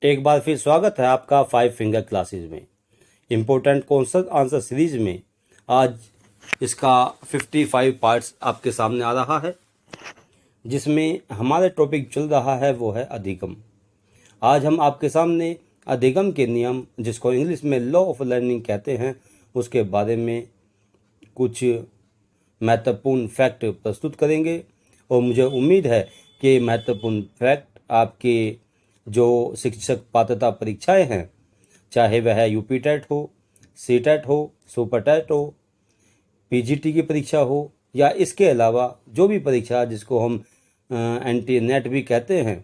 एक बार फिर स्वागत है आपका 5 फिंगर क्लासेस में। इम्पोर्टेंट कॉन्सेप्ट आंसर सीरीज में आज इसका 55 पार्ट्स आपके सामने आ रहा है, जिसमें हमारे टॉपिक चल रहा है वो है अधिगम। आज हम आपके सामने अधिगम के नियम, जिसको इंग्लिश में लॉ ऑफ लर्निंग कहते हैं, उसके बारे में कुछ महत्वपूर्ण फैक्ट प्रस्तुत करेंगे। और मुझे उम्मीद है कि महत्वपूर्ण फैक्ट आपके जो शिक्षक पात्रता परीक्षाएं हैं, चाहे वह यूपी टेट हो, सी टेट हो, सुपर टेट हो, पीजीटी की परीक्षा हो, या इसके अलावा जो भी परीक्षा जिसको हम एंटी नेट भी कहते हैं,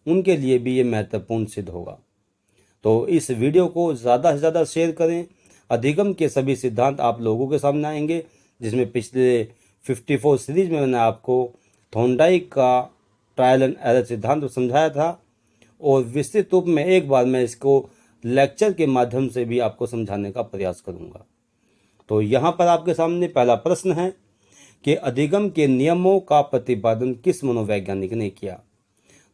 उनके लिए भी ये महत्वपूर्ण सिद्ध होगा। तो इस वीडियो को ज़्यादा से ज़्यादा शेयर करें। अधिगम के सभी सिद्धांत आप लोगों के सामने आएंगे, जिसमें पिछले 54 सीरीज में मैंने आपको थॉर्नडाइक का ट्रायल एंड एरर सिद्धांत समझाया था, और विस्तृत रूप में एक बार मैं इसको लेक्चर के माध्यम से भी आपको समझाने का प्रयास करूंगा। तो यहाँ पर आपके सामने पहला प्रश्न है कि अधिगम के नियमों का प्रतिपादन किस मनोवैज्ञानिक ने किया।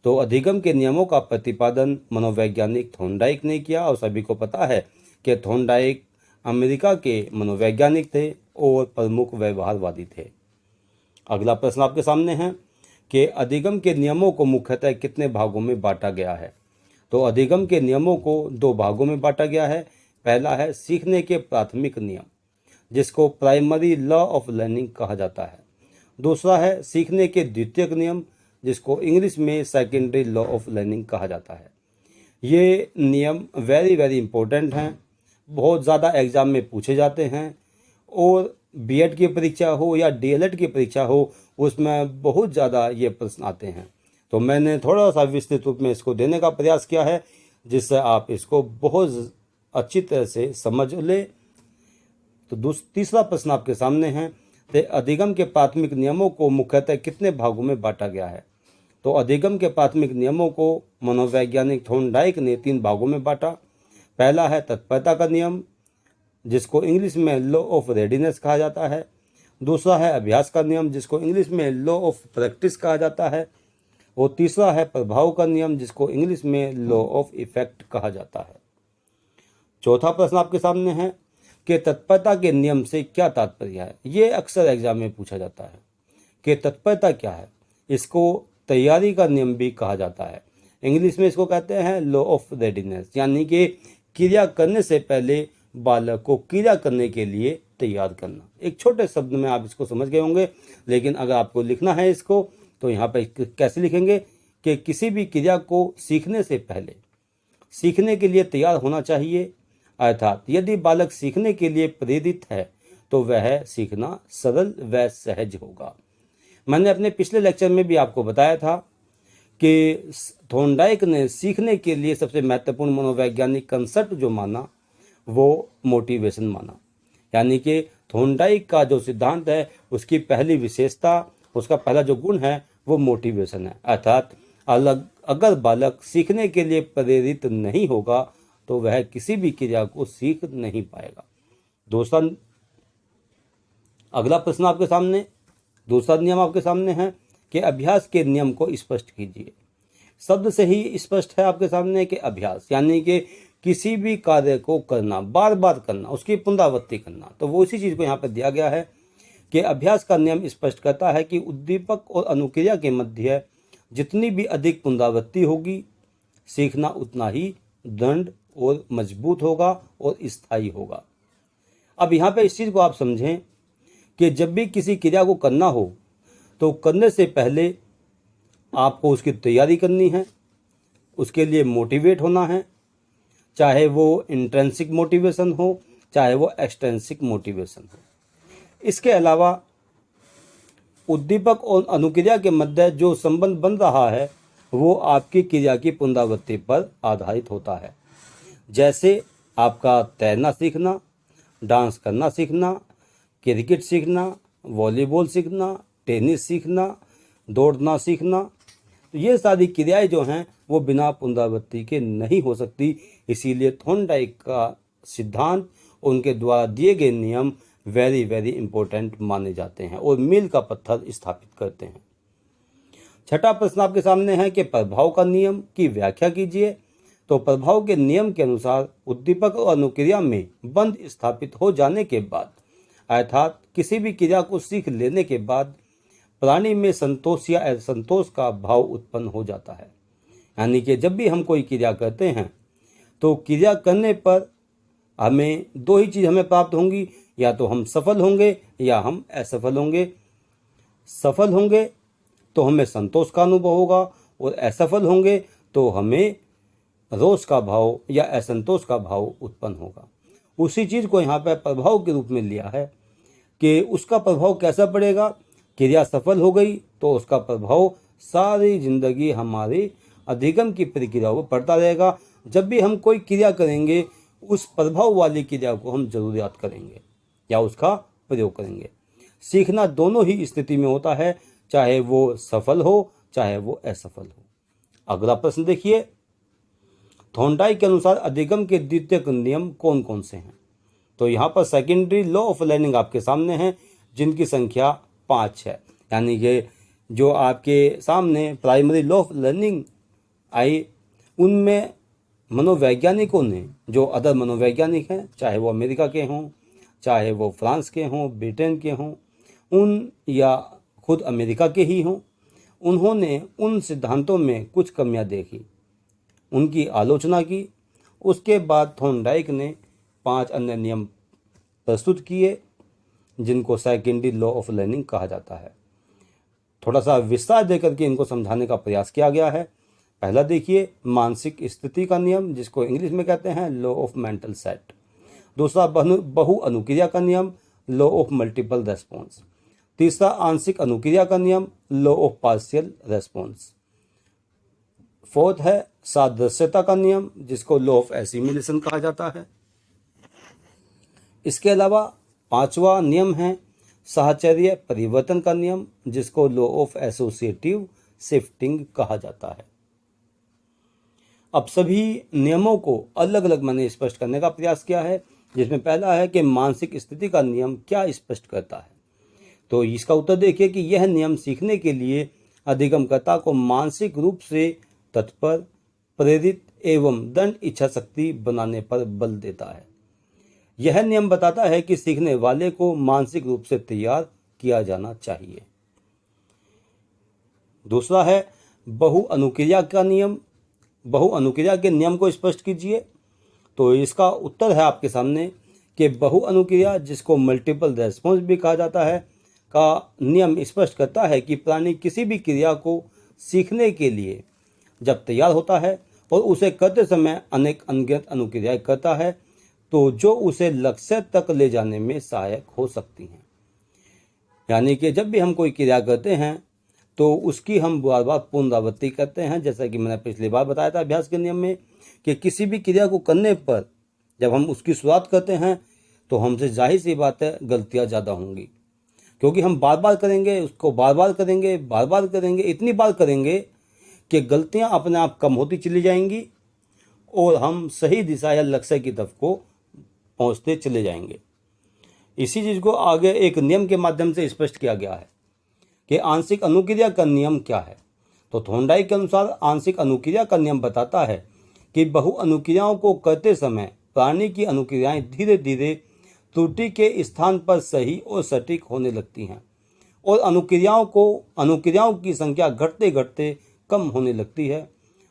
तो अधिगम के नियमों का प्रतिपादन मनोवैज्ञानिक थॉर्नडाइक ने किया, और सभी को पता है कि थॉर्नडाइक अमेरिका के मनोवैज्ञानिक थे और प्रमुख व्यवहारवादी थे। अगला प्रश्न आपके सामने है कि अधिगम के नियमों को मुख्यतः कितने भागों में बांटा गया है। तो अधिगम के नियमों को 2 भागों में बांटा गया है। पहला है सीखने के प्राथमिक नियम, जिसको प्राइमरी लॉ ऑफ लर्निंग कहा जाता है। दूसरा है सीखने के द्वितीयक नियम, जिसको इंग्लिश में सेकेंडरी लॉ ऑफ लर्निंग कहा जाता है। ये नियम वेरी इंपॉर्टेंट हैं, बहुत ज़्यादा एग्ज़ाम में पूछे जाते हैं, और बीएड की परीक्षा हो या डीएलएड की परीक्षा हो, उसमें बहुत ज़्यादा ये प्रश्न आते हैं। तो मैंने थोड़ा सा विस्तृत रूप में इसको देने का प्रयास किया है, जिससे आप इसको बहुत अच्छी तरह से समझ ले। तो तीसरा प्रश्न आपके सामने है कि अधिगम के प्राथमिक नियमों को मुख्यतः कितने भागों में बांटा गया है। तो अधिगम के प्राथमिक नियमों को मनोवैज्ञानिक थॉर्नडाइक ने 3 भागों में बांटा। पहला है तत्परता का नियम, जिसको इंग्लिश में लॉ ऑफ रेडीनेस कहा जाता है। दूसरा है अभ्यास का नियम, जिसको इंग्लिश में लॉ ऑफ प्रैक्टिस कहा जाता है। और तीसरा है प्रभाव का नियम, जिसको इंग्लिश में लॉ ऑफ इफेक्ट कहा जाता है। चौथा प्रश्न आपके सामने है कि तत्परता के नियम से क्या तात्पर्य है। ये अक्सर एग्जाम में पूछा जाता है कि तत्परता क्या है। इसको तैयारी का नियम भी कहा जाता है। इंग्लिश में इसको कहते हैं लॉ ऑफ रेडीनेस, यानी कि क्रिया करने से पहले बालक को क्रिया करने के लिए तैयार करना। एक छोटे शब्द में आप इसको समझ गए होंगे, लेकिन अगर आपको लिखना है इसको, तो यहाँ पर कैसे लिखेंगे कि किसी भी क्रिया को सीखने से पहले सीखने के लिए तैयार होना चाहिए। अर्थात यदि बालक सीखने के लिए प्रेरित है तो वह सीखना सरल व सहज होगा। मैंने अपने पिछले लेक्चर में भी आपको बताया था कि थॉर्नडाइक ने सीखने के लिए सबसे महत्वपूर्ण मनोवैज्ञानिक कंसेप्ट जो माना, वो मोटिवेशन माना। यानी कि थॉर्नडाइक का जो सिद्धांत है, उसकी पहली विशेषता, उसका पहला जो गुण है, वो मोटिवेशन है। अर्थात अगर बालक सीखने के लिए प्रेरित नहीं होगा तो वह किसी भी क्रिया को सीख नहीं पाएगा। अगला प्रश्न आपके सामने, दूसरा नियम आपके सामने है कि अभ्यास के नियम को स्पष्ट कीजिए। शब्द से ही स्पष्ट है आपके सामने कि अभ्यास यानी कि किसी भी कार्य को करना, बार बार करना, उसकी पुनरावृत्ति करना। तो वो इसी चीज़ को यहाँ पर दिया गया है कि अभ्यास का नियम स्पष्ट करता है कि उद्दीपक और अनुक्रिया के मध्य जितनी भी अधिक पुनरावृत्ति होगी, सीखना उतना ही दृढ़ और मजबूत होगा और स्थायी होगा। अब यहाँ पे इस चीज़ को आप समझें कि जब भी किसी क्रिया को करना हो, तो करने से पहले आपको उसकी तैयारी करनी है, उसके लिए मोटिवेट होना है, चाहे वो इंट्रिंसिक मोटिवेशन हो, चाहे वो एक्सट्रिंसिक मोटिवेशन हो। इसके अलावा उद्दीपक और अनुक्रिया के मध्य जो संबंध बन रहा है, वो आपकी क्रिया की पुनरावृत्ति पर आधारित होता है। जैसे आपका तैरना सीखना, डांस करना सीखना, क्रिकेट सीखना, वॉलीबॉल सीखना, टेनिस सीखना, दौड़ना सीखना, तो ये सारी क्रियाएं जो हैं वो बिना पुनरावृत्ति के नहीं हो सकती। इसीलिए थॉर्नडाइक का सिद्धांत, उनके द्वारा दिए गए नियम वेरी इंपॉर्टेंट माने जाते हैं और मील का पत्थर स्थापित करते हैं। छठा प्रश्न आपके सामने है कि प्रभाव का नियम की व्याख्या कीजिए। तो प्रभाव के नियम के अनुसार उद्दीपक और अनुक्रिया में बंध स्थापित हो जाने के बाद, अर्थात किसी भी क्रिया को सीख लेने के बाद प्राणी में संतोष या असंतोष का भाव उत्पन्न हो जाता है। यानी कि जब भी हम कोई क्रिया करते हैं तो क्रिया करने पर हमें दो ही चीज़ हमें प्राप्त होंगी, या तो हम सफल होंगे या हम असफल होंगे। सफल होंगे तो हमें संतोष का अनुभव होगा और असफल होंगे तो हमें रोष का भाव या असंतोष का भाव उत्पन्न होगा। उसी चीज़ को यहाँ पर प्रभाव के रूप में लिया है कि उसका प्रभाव कैसा पड़ेगा। क्रिया सफल हो गई तो उसका प्रभाव सारी जिंदगी हमारी अधिगम की प्रक्रियाओं पर पड़ता रहेगा। जब भी हम कोई क्रिया करेंगे उस प्रभाव वाली क्रिया को हम जरूर याद करेंगे या उसका प्रयोग करेंगे। सीखना दोनों ही स्थिति में होता है, चाहे वो सफल हो चाहे वो असफल हो। अगला प्रश्न देखिए, थॉर्नडाइक के अनुसार अधिगम के द्वितीयक नियम कौन कौन से हैं। तो यहाँ पर सेकेंडरी लॉ ऑफ लर्निंग आपके सामने हैं, जिनकी संख्या 5 है। यानी कि जो आपके सामने प्राइमरी लॉ ऑफ लर्निंग आई, उनमें मनोवैज्ञानिकों ने, जो अदर मनोवैज्ञानिक हैं, चाहे वो अमेरिका के हों, चाहे वो फ्रांस के हों, ब्रिटेन के हों, उन या खुद अमेरिका के ही हों, उन्होंने उन सिद्धांतों में कुछ कमियां देखी, उनकी आलोचना की। उसके बाद थॉर्नडाइक ने 5 अन्य नियम प्रस्तुत किए, जिनको सेकेंडरी लॉ ऑफ लर्निंग कहा जाता है। थोड़ा सा विस्तार देकर के इनको समझाने का प्रयास किया गया है। पहला देखिए, मानसिक स्थिति का नियम, जिसको इंग्लिश में कहते हैं लॉ ऑफ मेंटल सेट। दूसरा, बहु अनुक्रिया का नियम, लॉ ऑफ मल्टीपल रेस्पॉन्स। तीसरा, आंशिक अनुक्रिया का नियम, law of partial response. Fourth है सादृश्यता का नियम, जिसको लॉ ऑफ एसिमिलेशन कहा जाता है। इसके अलावा 5वां नियम है साहचर्य परिवर्तन का नियम, जिसको लॉ ऑफ एसोसिएटिव शिफ्टिंग कहा जाता है। अब सभी नियमों को अलग अलग मैंने स्पष्ट करने का प्रयास किया है, जिसमें पहला है कि मानसिक स्थिति का नियम क्या स्पष्ट करता है। तो इसका उत्तर देखिए कि यह नियम सीखने के लिए अधिगमकर्ता को मानसिक रूप से तत्पर, प्रेरित एवं दृढ़ इच्छा शक्ति बनाने पर बल देता है। यह नियम बताता है कि सीखने वाले को मानसिक रूप से तैयार किया जाना चाहिए। दूसरा है बहु अनुक्रिया का नियम। बहु अनुक्रिया के नियम को स्पष्ट कीजिए। तो इसका उत्तर है आपके सामने कि बहु अनुक्रिया, जिसको मल्टीपल रेस्पॉन्स भी कहा जाता है, का नियम स्पष्ट करता है कि प्राणी किसी भी क्रिया को सीखने के लिए जब तैयार होता है और उसे करते समय अनेक अनगिनत अनुक्रियाएं करता है, तो जो उसे लक्ष्य तक ले जाने में सहायक हो सकती हैं। यानी कि जब भी हम कोई क्रिया करते हैं तो उसकी हम बार बार पुनरावृत्ति करते हैं। जैसा कि मैंने पिछली बार बताया था अभ्यास के नियम में कि किसी भी क्रिया को करने पर जब हम उसकी शुरुआत करते हैं तो हमसे जाहिर सी बात है गलतियां ज़्यादा होंगी, क्योंकि हम बार बार करेंगे, उसको बार बार करेंगे, बार बार करेंगे, इतनी बार करेंगे कि गलतियां अपने आप कम होती चली जाएंगी और हम सही दिशा या लक्ष्य की तरफ को पहुंचते चले जाएंगे। इसी चीज़ को आगे एक नियम के माध्यम से स्पष्ट किया गया है कि आंशिक अनुक्रिया का नियम क्या है। तो थॉर्नडाइक के अनुसार आंशिक अनुक्रिया का नियम बताता है कि बहु अनुक्रियाओं को करते समय प्राणी की अनुक्रियाएं धीरे धीरे त्रुटि के स्थान पर सही और सटीक होने लगती हैं और अनुक्रियाओं की संख्या घटते घटते कम होने लगती है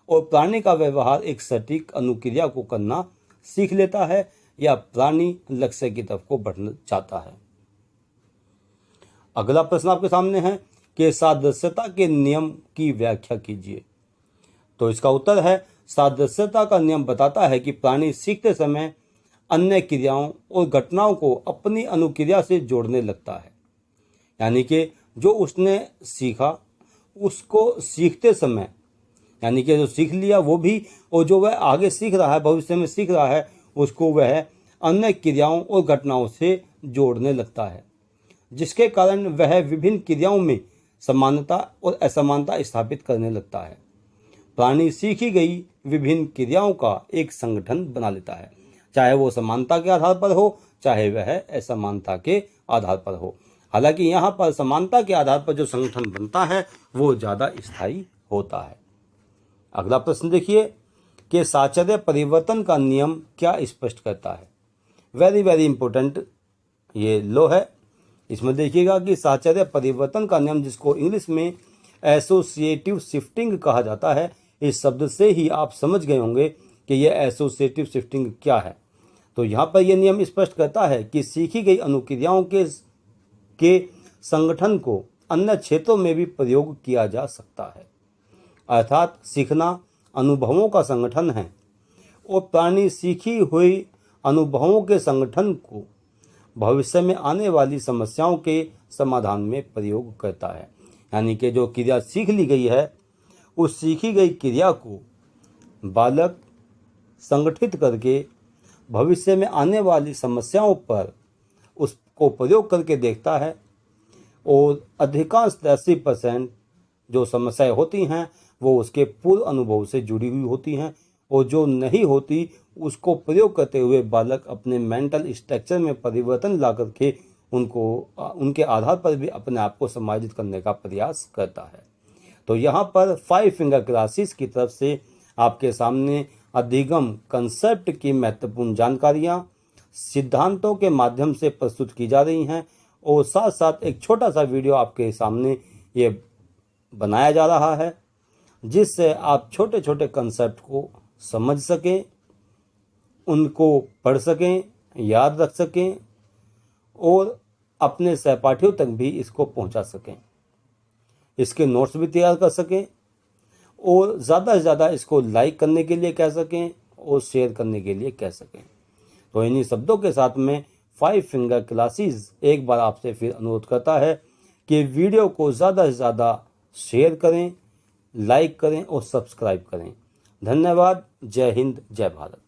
और प्राणी का व्यवहार एक सटीक अनुक्रिया को करना सीख लेता है या प्राणी लक्ष्य की तरफ को बढ़ना चाहता है। अगला प्रश्न आपके सामने है कि सादृश्यता के नियम की व्याख्या कीजिए। तो इसका उत्तर है सादृश्यता का नियम बताता है कि प्राणी सीखते समय अन्य क्रियाओं और घटनाओं को अपनी अनुक्रिया से जोड़ने लगता है। यानी कि जो उसने सीखा उसको सीखते समय, यानी कि जो सीख लिया वो भी, और जो वह आगे सीख रहा है, भविष्य में सीख रहा है, उसको वह अन्य क्रियाओं और घटनाओं से जोड़ने लगता है, जिसके कारण वह विभिन्न क्रियाओं में समानता और असमानता स्थापित करने लगता है। प्राणी सीखी गई विभिन्न क्रियाओं का एक संगठन बना लेता है, चाहे वो समानता के आधार पर हो चाहे वह असमानता के आधार पर हो। हालांकि यहाँ पर समानता के आधार पर जो संगठन बनता है वो ज़्यादा स्थायी होता है। अगला प्रश्न देखिए कि साहचर्य परिवर्तन का नियम क्या स्पष्ट करता है। वेरी वेरी इंपॉर्टेंट ये लो है। इसमें देखिएगा कि साहचर्य परिवर्तन का नियम, जिसको इंग्लिश में एसोसिएटिव शिफ्टिंग कहा जाता है, इस शब्द से ही आप समझ गए होंगे कि यह एसोसिएटिव शिफ्टिंग क्या है। तो यहाँ पर यह नियम स्पष्ट करता है कि सीखी गई अनुक्रियाओं के संगठन को अन्य क्षेत्रों में भी प्रयोग किया जा सकता है। अर्थात सीखना अनुभवों का संगठन है और प्राणी सीखी हुई अनुभवों के संगठन को भविष्य में आने वाली समस्याओं के समाधान में प्रयोग करता है। यानी कि जो क्रिया सीख ली गई है, उस सीखी गई क्रिया को बालक संगठित करके भविष्य में आने वाली समस्याओं पर उसको प्रयोग करके देखता है और अधिकांश 80% जो समस्याएं होती हैं वो उसके पूर्व अनुभव से जुड़ी हुई होती हैं, और जो नहीं होती उसको प्रयोग करते हुए बालक अपने मेंटल स्ट्रक्चर में परिवर्तन ला करके उनके आधार पर भी अपने आप को समायोजित करने का प्रयास करता है। तो यहाँ पर 5 फिंगर क्लासेस की तरफ से आपके सामने अधिगम कंसेप्ट की महत्वपूर्ण जानकारियाँ सिद्धांतों के माध्यम से प्रस्तुत की जा रही हैं, और साथ साथ एक छोटा सा वीडियो आपके सामने ये बनाया जा रहा है, जिससे आप छोटे छोटे कंसेप्ट को समझ सकें, उनको पढ़ सकें, याद रख सकें और अपने सहपाठियों तक भी इसको पहुंचा सकें, इसके नोट्स भी तैयार कर सकें और ज़्यादा से ज़्यादा इसको लाइक करने के लिए कह सकें और शेयर करने के लिए कह सकें। तो इन्हीं शब्दों के साथ में 5 फिंगर क्लासेस एक बार आपसे फिर अनुरोध करता है कि वीडियो को ज़्यादा से ज़्यादा शेयर करें, लाइक करें और सब्सक्राइब करें। धन्यवाद। जय हिंद, जय भारत।